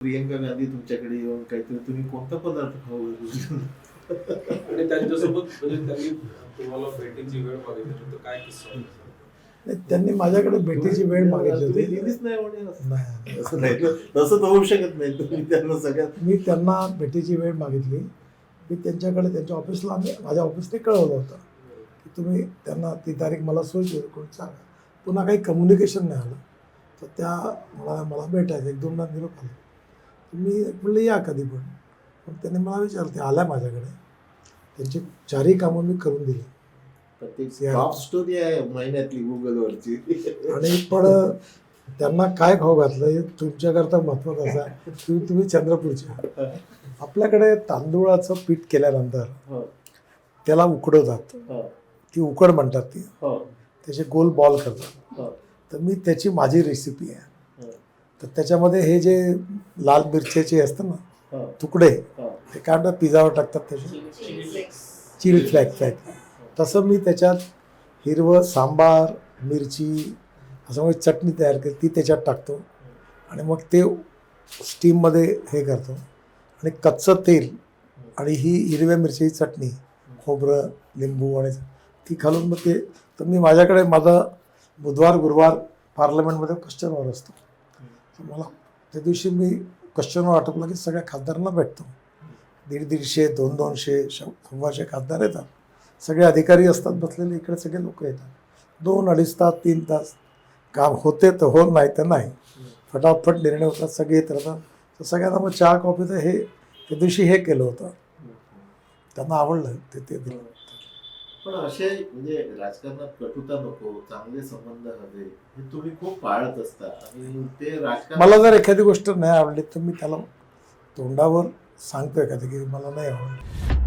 प्रियंका गांधी तुमच्याकडे येऊन काहीतरी तुम्ही कोणता पदार्थ खाऊ आणि त्यांच्यासोबत म्हणजे त्यांनी तुम्हाला भेटीची वेळ मागितली होती, तर काय किस्सा होता? त्यांनी माझ्याकडे भेटीची वेळ मागितली तुम्ही होती. दिलीच नाही म्हणे नाही, असं नाही तसं तर होऊ शकत नाही. तुम्ही त्यांना सगळ्यात मी त्यांना भेटीची वेळ मागितली. मी त्यांच्याकडे त्यांच्या ऑफिसला माझ्या ऑफिसने कळवलं होतं की तुम्ही त्यांना ती तारीख मला सोयीची कोण सांगा. पुन्हा काही कम्युनिकेशन नाही आलं तर त्या मला भेटायचं 1-2दा निरोप आले. मी म्हणलं या कधी पण त्यांनी मला विचारलं ते आल्या माझ्याकडे. त्यांची 4ही कामं मी करून दिली टॉप स्टोरी आहे महिन्यातली गुगलवरची. आणि पण त्यांना काय खाऊ घातलं हे तुमच्याकरता महत्त्वाचं असं आहे की तुम्ही चंद्रपूरचे. आपल्याकडे तांदूळाचं पीठ केल्यानंतर त्याला उकडवतात, ती उकड म्हणतात ती, त्याचे गोल बॉल करतात. तर मी त्याची माझी रेसिपी आहे. तर त्याच्यामध्ये हे जे लाल मिरच्याचे असतं ना तुकडे ते काय म्हणतात पिझ्झावर टाकतात त्याचे चिली फ्लॅक्स. तसं मी त्याच्यात हिरवं सांबार मिरची असं म्हणजे चटणी तयार केली ती त्याच्यात टाकतो आणि मग ते स्टीममध्ये हे करतो आणि कच्चं तेल आणि ही हिरव्या मिरचीची चटणी खोबरं लिंबू आणि ती घालून मग ते. तर मी माझ्याकडे माझा बुधवार गुरुवार पार्लमेंटमध्ये क्वेश्चन आवर असतो. तर मला त्या दिवशी मी क्वेश्चन आवर आटोपला की सगळ्या खासदारांना भेटतो. 150-150 200-200 100 खासदार येतात. सगळे अधिकारी असतात बसलेले, इकडे सगळे लोक येतात. 2-2.5 तास 3 तास काम होते तर हो, नाही तर नाही. फटाफट निर्णय होतात, सगळे येत राहतात. तर सगळ्यांना मग चहा कॉफीचं हे त्या दिवशी हे केलं होतं. त्यांना आवडलं ते दिलं. पण असे म्हणजे राजकारणात कटुता नको, चांगले संबंध हवे हे तुम्ही खूप पाळत असता आणि ते राजकारण. मला जर एखादी गोष्ट नाही आवडली तर मी त्याला तोंडावर सांगतो एखादी की मला नाही आवडली.